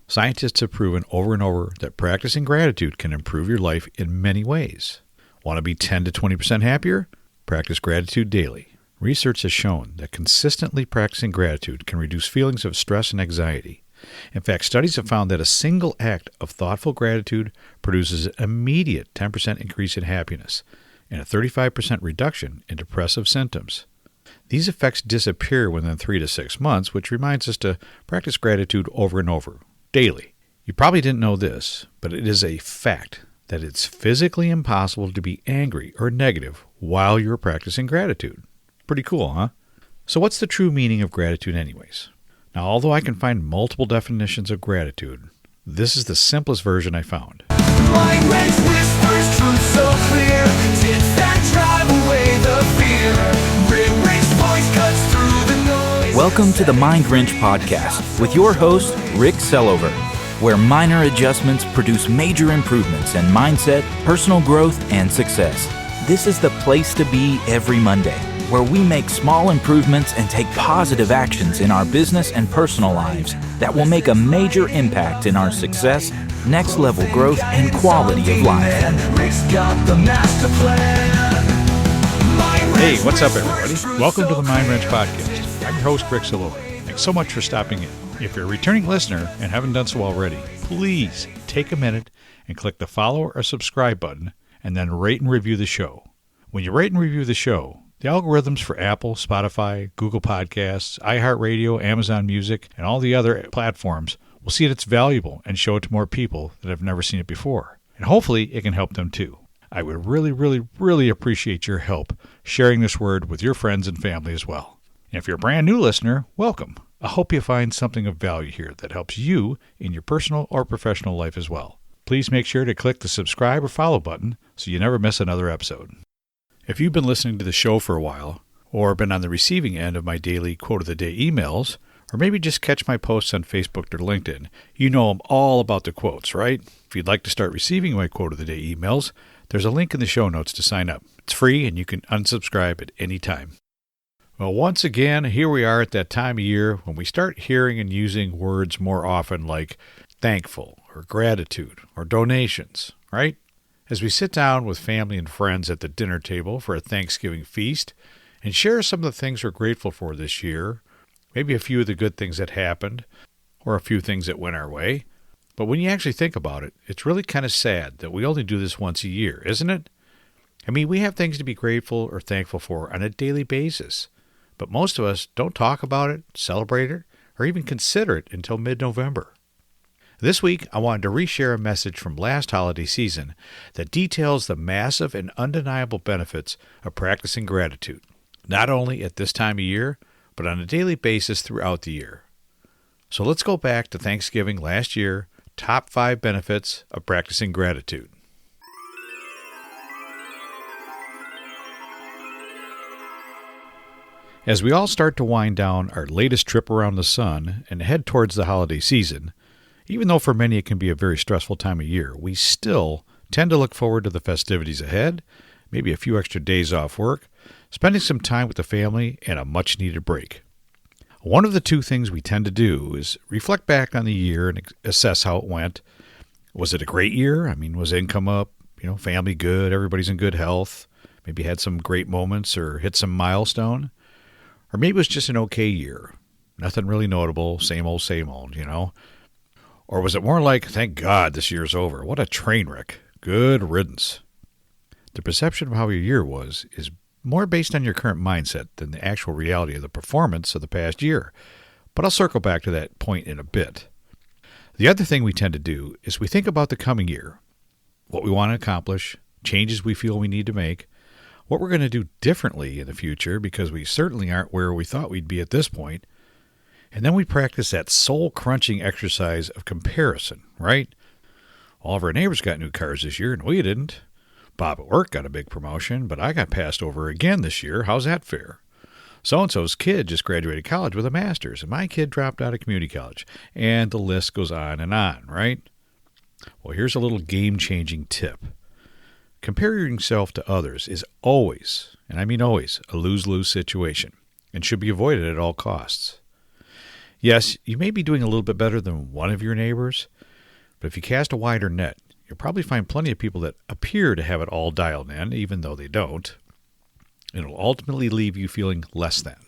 Scientists have proven over and over that practicing gratitude can improve your life in many ways. Want to be 10 to 20% happier? Practice gratitude daily. Research has shown that consistently practicing gratitude can reduce feelings of stress and anxiety. In fact, studies have found that a single act of thoughtful gratitude produces an immediate 10% increase in happiness and a 35% reduction in depressive symptoms. These effects disappear within 3 to 6 months, which reminds us to practice gratitude over and over, daily. You probably didn't know this, but it is a fact that it's physically impossible to be angry or negative while you're practicing gratitude. Pretty cool, huh? So what's the true meaning of gratitude anyways? Now, although I can find multiple definitions of gratitude, this is the simplest version I found. Whispers truth so clear, tits that drive away the fear. Voice cuts through the noise. Welcome to the Mind Wrench Podcast with your host, Rick Sellover, where minor adjustments produce major improvements in mindset, personal growth, and success. This is the place to be every Monday, where we make small improvements and take positive actions in our business and personal lives that will make a major impact in our success, next level growth, and quality of life. Hey, what's up, everybody? Welcome to the Mind Wrench Podcast. I'm your host, Rick Sellover. Thanks so much for stopping in. If you're a returning listener and haven't done so already, please take a minute and click the follow or subscribe button and then rate and review the show. When you rate and review the show, the algorithms for Apple, Spotify, Google Podcasts, iHeartRadio, Amazon Music, and all the other platforms will see that it's valuable and show it to more people that have never seen it before. And hopefully it can help them too. I would really appreciate your help sharing this word with your friends and family as well. And if you're a brand new listener, welcome. I hope you find something of value here that helps you in your personal or professional life as well. Please make sure to click the subscribe or follow button so you never miss another episode. If you've been listening to the show for a while, or been on the receiving end of my daily Quote of the Day emails, or maybe just catch my posts on Facebook or LinkedIn, you know I'm all about the quotes, right? If you'd like to start receiving my Quote of the Day emails, there's a link in the show notes to sign up. It's free and you can unsubscribe at any time. Well, once again, here we are at that time of year when we start hearing and using words more often like thankful or gratitude or donations, right? As we sit down with family and friends at the dinner table for a Thanksgiving feast and share some of the things we're grateful for this year, maybe a few of the good things that happened or a few things that went our way. But when you actually think about it, it's really kind of sad that we only do this once a year, isn't it? I mean, we have things to be grateful or thankful for on a daily basis, but most of us don't talk about it, celebrate it, or even consider it until mid-November. This week, I wanted to reshare a message from last holiday season that details the massive and undeniable benefits of practicing gratitude, not only at this time of year, but on a daily basis throughout the year. So let's go back to Thanksgiving last year, top 5 benefits of practicing gratitude. As we all start to wind down our latest trip around the sun and head towards the holiday season, even though for many it can be a very stressful time of year, we still tend to look forward to the festivities ahead, maybe a few extra days off work, spending some time with the family, and a much-needed break. One of the two things we tend to do is reflect back on the year and assess how it went. Was it a great year? I mean, was income up? Family good? Everybody's in good health? Maybe had some great moments or hit some milestone? Or maybe it was just an okay year. Nothing really notable, same old, Or was it more like, thank God this year's over. What a train wreck. Good riddance. The perception of how your year was is more based on your current mindset than the actual reality of the performance of the past year. But I'll circle back to that point in a bit. The other thing we tend to do is we think about the coming year, what we want to accomplish, changes we feel we need to make, what we're going to do differently in the future because we certainly aren't where we thought we'd be at this point. And then we practice that soul-crunching exercise of comparison, right? All of our neighbors got new cars this year, and we didn't. Bob at work got a big promotion, but I got passed over again this year. How's that fair? So-and-so's kid just graduated college with a master's, and my kid dropped out of community college. And the list goes on, right? Well, here's a little game-changing tip. Comparing yourself to others is always, and I mean always, a lose-lose situation and should be avoided at all costs. Yes, you may be doing a little bit better than one of your neighbors, but if you cast a wider net, you'll probably find plenty of people that appear to have it all dialed in, even though they don't. It'll ultimately leave you feeling less than.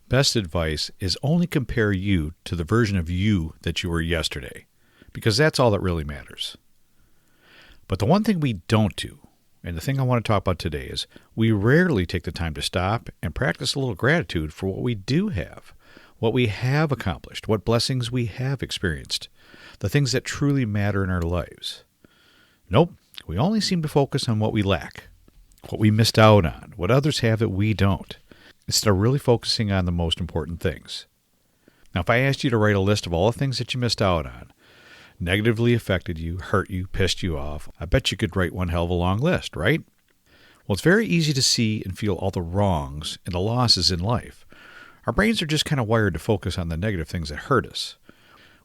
Best advice is only compare you to the version of you that you were yesterday, because that's all that really matters. But the one thing we don't do, and the thing I want to talk about today, is we rarely take the time to stop and practice a little gratitude for what we do have, what we have accomplished, what blessings we have experienced, the things that truly matter in our lives. Nope, we only seem to focus on what we lack, what we missed out on, what others have that we don't, instead of really focusing on the most important things. Now, if I asked you to write a list of all the things that you missed out on, negatively affected you, hurt you, pissed you off, I bet you could write one hell of a long list, right? Well, it's very easy to see and feel all the wrongs and the losses in life. Our brains are just kind of wired to focus on the negative things that hurt us.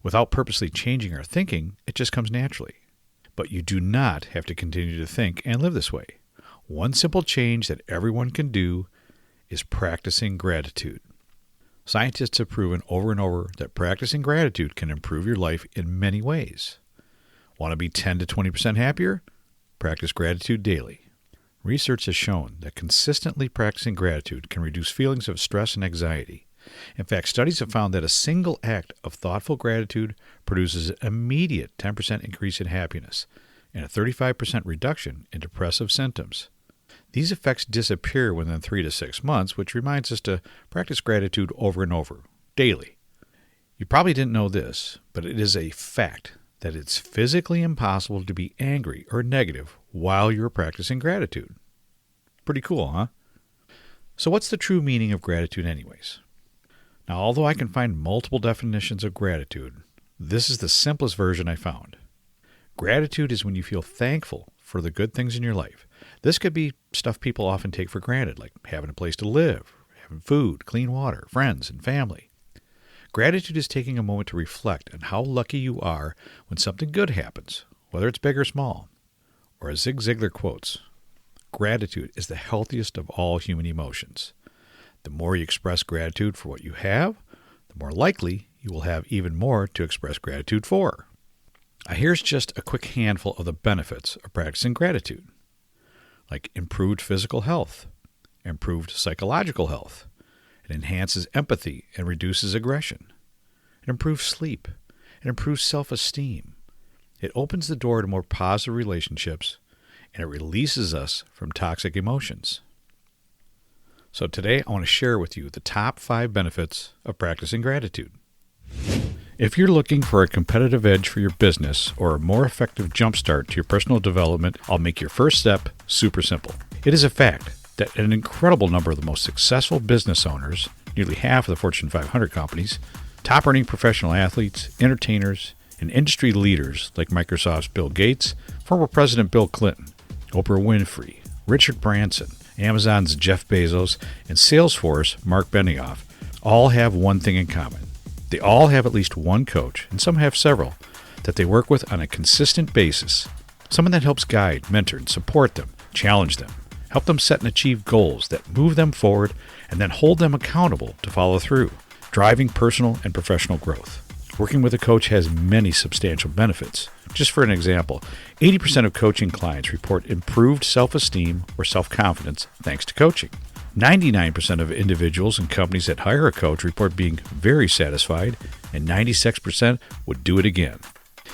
Without purposely changing our thinking, it just comes naturally. But you do not have to continue to think and live this way. One simple change that everyone can do is practicing gratitude. Scientists have proven over and over that practicing gratitude can improve your life in many ways. Want to be 10 to 20% happier? Practice gratitude daily. Research has shown that consistently practicing gratitude can reduce feelings of stress and anxiety. In fact, studies have found that a single act of thoughtful gratitude produces an immediate 10% increase in happiness and a 35% reduction in depressive symptoms. These effects disappear within 3 to 6 months, which reminds us to practice gratitude over and over, daily. You probably didn't know this, but it is a fact that it's physically impossible to be angry or negative while you're practicing gratitude. Pretty cool, huh? So what's the true meaning of gratitude anyways? Now, although I can find multiple definitions of gratitude, this is the simplest version I found. Gratitude is when you feel thankful for the good things in your life. This could be stuff people often take for granted, like having a place to live, having food, clean water, friends, and family. Gratitude is taking a moment to reflect on how lucky you are when something good happens, whether it's big or small. Or as Zig Ziglar quotes, gratitude is the healthiest of all human emotions. The more you express gratitude for what you have, the more likely you will have even more to express gratitude for. Here's just a quick handful of the benefits of practicing gratitude, like improved physical health, improved psychological health. It enhances empathy and reduces aggression. It improves sleep. It improves self-esteem. It opens the door to more positive relationships, and it releases us from toxic emotions. So today I want to share with you the top 5 benefits of practicing gratitude. If you're looking for a competitive edge for your business or a more effective jumpstart to your personal development, I'll make your first step super simple. It is a fact that an incredible number of the most successful business owners, nearly half of the Fortune 500 companies, top-earning professional athletes, entertainers, and industry leaders like Microsoft's Bill Gates, former President Bill Clinton, Oprah Winfrey, Richard Branson, Amazon's Jeff Bezos, and Salesforce Mark Benioff all have one thing in common. They all have at least one coach, and some have several, that they work with on a consistent basis. Someone that helps guide, mentor, and support them, challenge them, help them set and achieve goals that move them forward, and then hold them accountable to follow through, driving personal and professional growth. Working with a coach has many substantial benefits. Just for an example, 80% of coaching clients report improved self-esteem or self-confidence thanks to coaching. 99% of individuals and companies that hire a coach report being very satisfied, and 96% would do it again.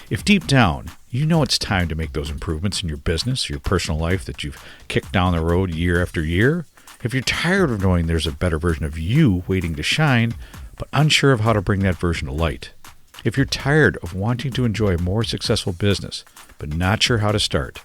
If deep down, you know it's time to make those improvements in your business or your personal life that you've kicked down the road year after year, if you're tired of knowing there's a better version of you waiting to shine, but unsure of how to bring that version to light, if you're tired of wanting to enjoy a more successful business, but not sure how to start,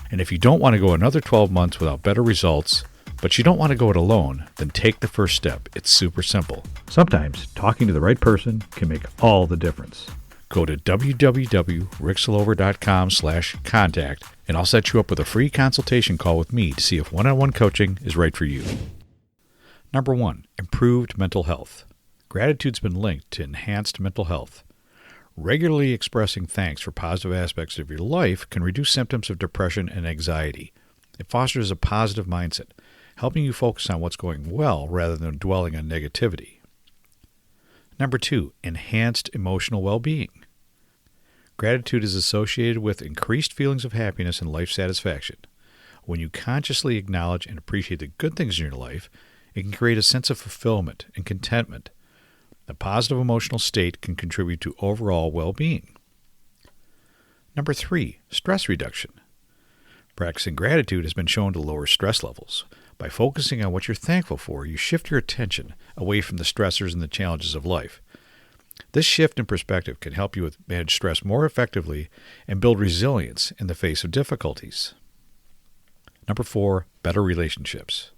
and if you don't want to go another 12 months without better results, but you don't want to go it alone, then take the first step. It's super simple. Sometimes talking to the right person can make all the difference. Go to www.ricksalover.com/contact, and I'll set you up with a free consultation call with me to see if one-on-one coaching is right for you. Number 1, improved mental health. Gratitude's been linked to enhanced mental health. Regularly expressing thanks for positive aspects of your life can reduce symptoms of depression and anxiety. It fosters a positive mindset, helping you focus on what's going well rather than dwelling on negativity. Number 2, enhanced emotional well-being. Gratitude is associated with increased feelings of happiness and life satisfaction. When you consciously acknowledge and appreciate the good things in your life, it can create a sense of fulfillment and contentment. The positive emotional state can contribute to overall well-being. Number 3, stress reduction. Practicing gratitude has been shown to lower stress levels. By focusing on what you're thankful for, you shift your attention away from the stressors and the challenges of life. This shift in perspective can help you manage stress more effectively and build resilience in the face of difficulties. Number 4, better relationships.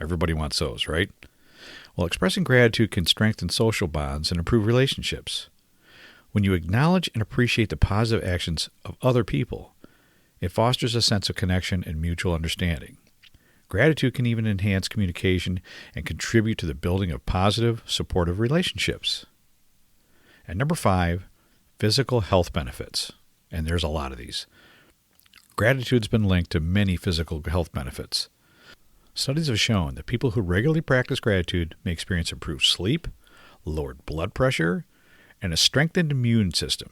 Everybody wants those, right? Well, expressing gratitude can strengthen social bonds and improve relationships. When you acknowledge and appreciate the positive actions of other people, it fosters a sense of connection and mutual understanding. Gratitude can even enhance communication and contribute to the building of positive, supportive relationships. And number 5, physical health benefits. And there's a lot of these. Gratitude's been linked to many physical health benefits. Studies have shown that people who regularly practice gratitude may experience improved sleep, lowered blood pressure, and a strengthened immune system.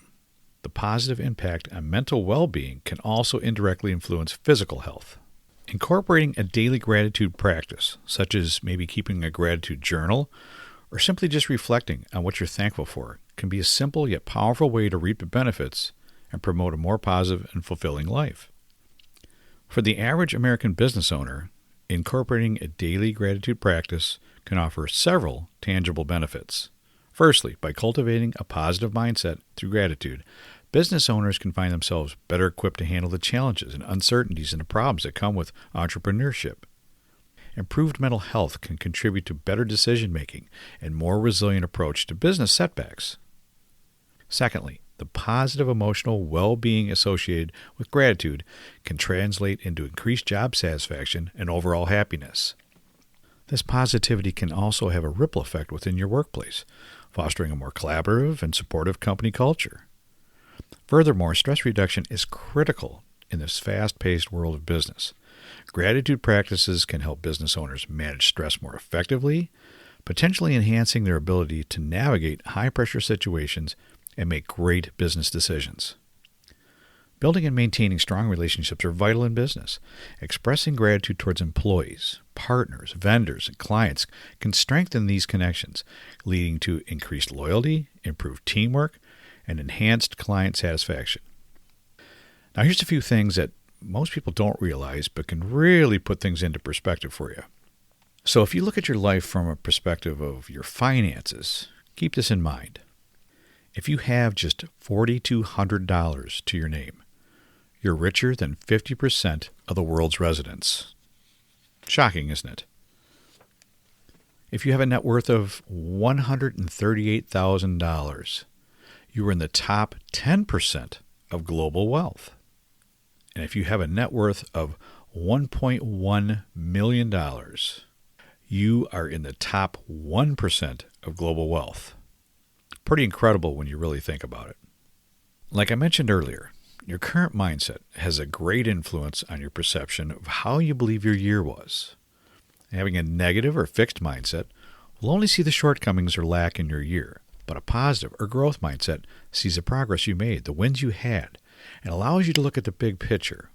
The positive impact on mental well-being can also indirectly influence physical health. Incorporating a daily gratitude practice, such as maybe keeping a gratitude journal or simply just reflecting on what you're thankful for, can be a simple yet powerful way to reap the benefits and promote a more positive and fulfilling life. For the average American business owner, incorporating a daily gratitude practice can offer several tangible benefits. Firstly, by cultivating a positive mindset through gratitude, business owners can find themselves better equipped to handle the challenges and uncertainties and the problems that come with entrepreneurship. Improved mental health can contribute to better decision-making and more resilient approach to business setbacks. Secondly, the positive emotional well-being associated with gratitude can translate into increased job satisfaction and overall happiness. This positivity can also have a ripple effect within your workplace, fostering a more collaborative and supportive company culture. Furthermore, stress reduction is critical in this fast-paced world of business. Gratitude practices can help business owners manage stress more effectively, potentially enhancing their ability to navigate high-pressure situations and make great business decisions. Building and maintaining strong relationships are vital in business. Expressing gratitude towards employees, partners, vendors, and clients can strengthen these connections, leading to increased loyalty, improved teamwork, and enhanced client satisfaction. Now, here's a few things that most people don't realize but can really put things into perspective for you. So if you look at your life from a perspective of your finances, keep this in mind. If you have just $4,200 to your name, you're richer than 50% of the world's residents. Shocking, isn't it? If you have a net worth of $138,000, you are in the top 10% of global wealth. And if you have a net worth of $1.1 million, you are in the top 1% of global wealth. Pretty incredible when you really think about it. Like I mentioned earlier, your current mindset has a great influence on your perception of how you believe your year was. Having a negative or fixed mindset will only see the shortcomings or lack in your year, but a positive or growth mindset sees the progress you made, the wins you had, and allows you to look at the big picture.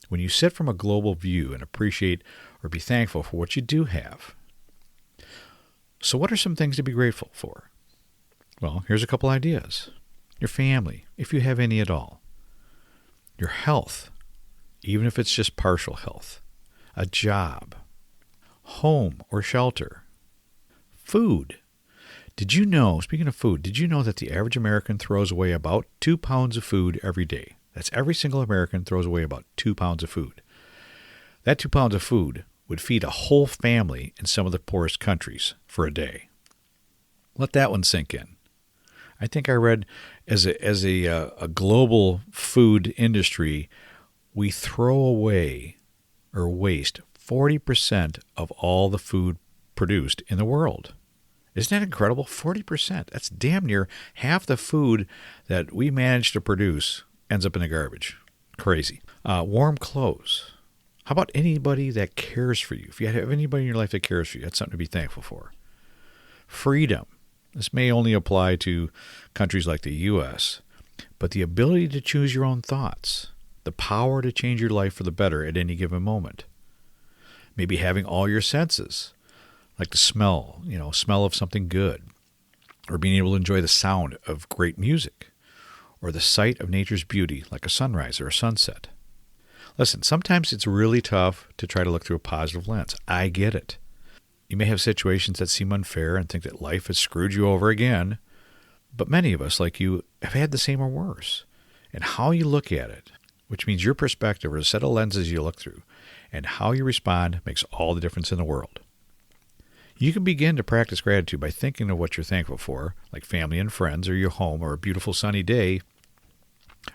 When you sit from a global view and appreciate or be thankful for what you do have. So what are some things to be grateful for? Well, here's a couple ideas. Your family, if you have any at all. Your health, even if it's just partial health. A job. Home or shelter. Food. Did you know, speaking of food, did you know that the average American throws away about 2 pounds of food every day? That's every single American throws away about 2 pounds of food. That 2 pounds of food would feed a whole family in some of the poorest countries for a day. Let that one sink in. I think I read as a global food industry, we throw away or waste 40% of all the food produced in the world. Isn't that incredible? 40%. That's damn near half the food that we manage to produce ends up in the garbage. Crazy. Warm clothes. How about anybody that cares for you? If you have anybody in your life that cares for you, that's something to be thankful for. Freedom. This may only apply to countries like the U.S., but the ability to choose your own thoughts, the power to change your life for the better at any given moment. Maybe having all your senses, like the smell of something good, or being able to enjoy the sound of great music, or the sight of nature's beauty like a sunrise or a sunset. Listen, sometimes it's really tough to try to look through a positive lens. I get it. You may have situations that seem unfair and think that life has screwed you over again, but many of us, like you, have had the same or worse. And how you look at it, which means your perspective or the set of lenses you look through, and how you respond makes all the difference in the world. You can begin to practice gratitude by thinking of what you're thankful for, like family and friends or your home or a beautiful sunny day,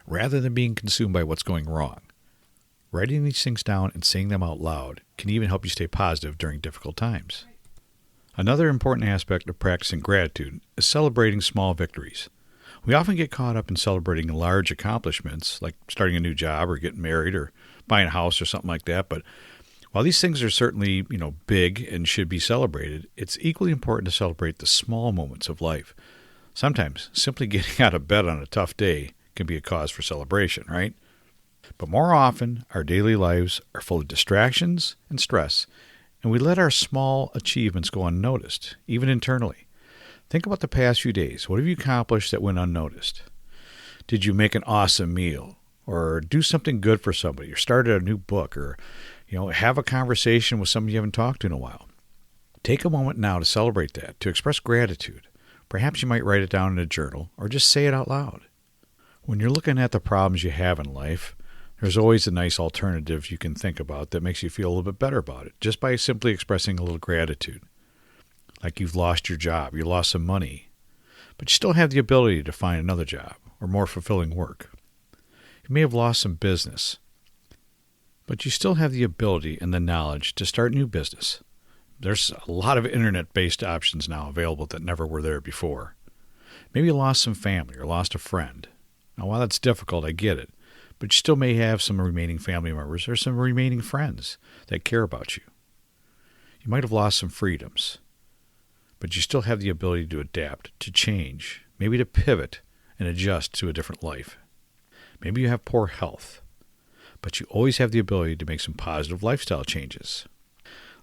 rather than being consumed by what's going wrong. Writing these things down and saying them out loud can even help you stay positive during difficult times. Another important aspect of practicing gratitude is celebrating small victories. We often get caught up in celebrating large accomplishments, like starting a new job or getting married or buying a house or something like that. But while these things are certainly, big and should be celebrated, it's equally important to celebrate the small moments of life. Sometimes simply getting out of bed on a tough day can be a cause for celebration, right? But more often, our daily lives are full of distractions and stress, and we let our small achievements go unnoticed, even internally. Think about the past few days. What have you accomplished that went unnoticed? Did you make an awesome meal, or do something good for somebody, or started a new book, or have a conversation with somebody you haven't talked to in a while? Take a moment now to celebrate that, to express gratitude. Perhaps you might write it down in a journal, or just say it out loud. When you're looking at the problems you have in life, there's always a nice alternative you can think about that makes you feel a little bit better about it, just by simply expressing a little gratitude. Like you've lost your job, you lost some money, but you still have the ability to find another job or more fulfilling work. You may have lost some business, but you still have the ability and the knowledge to start new business. There's a lot of internet-based options now available that never were there before. Maybe you lost some family or lost a friend. Now, while that's difficult, I get it, but you still may have some remaining family members or some remaining friends that care about you. You might have lost some freedoms, but you still have the ability to adapt, to change, maybe to pivot and adjust to a different life. Maybe you have poor health, but you always have the ability to make some positive lifestyle changes.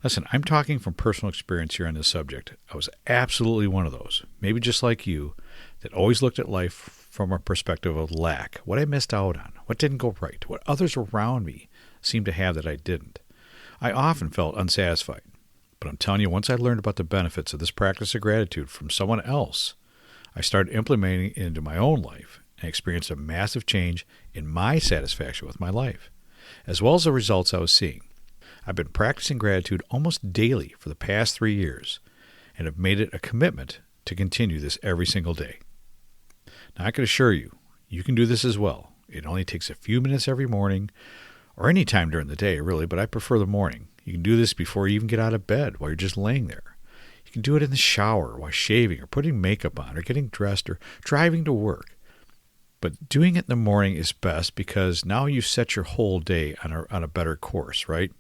Listen, I'm talking from personal experience here on this subject. I was absolutely one of those, maybe just like you, that always looked at life from a perspective of lack, what I missed out on, what didn't go right, what others around me seemed to have that I didn't. I often felt unsatisfied, but I'm telling you, once I learned about the benefits of this practice of gratitude from someone else, I started implementing it into my own life and experienced a massive change in my satisfaction with my life, as well as the results I was seeing. I've been practicing gratitude almost daily for the past 3 years and have made it a commitment to continue this every single day. Now, I can assure you, you can do this as well. It only takes a few minutes every morning, or any time during the day, really, but I prefer the morning. You can do this before you even get out of bed, while you're just laying there. You can do it in the shower, while shaving, or putting makeup on, or getting dressed, or driving to work. But doing it in the morning is best because now you set your whole day on a better course, right?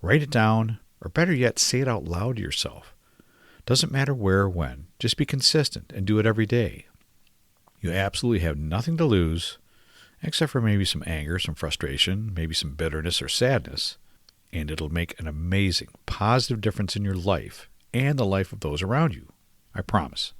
Write it down, or better yet, say it out loud to yourself. Doesn't matter where or when. Just be consistent and do it every day. You absolutely have nothing to lose, except for maybe some anger, some frustration, maybe some bitterness or sadness, and it'll make an amazing, positive difference in your life and the life of those around you. I promise.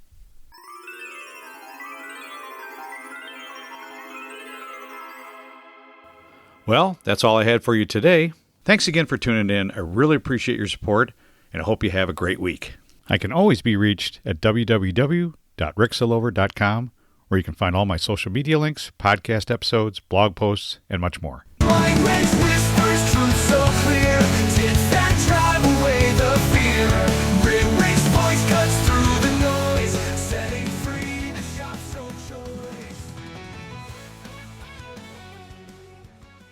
Well, that's all I had for you today. Thanks again for tuning in. I really appreciate your support, and I hope you have a great week. I can always be reached at www.ricksillover.com, where you can find all my social media links, podcast episodes, blog posts, and much more. Mind Wrench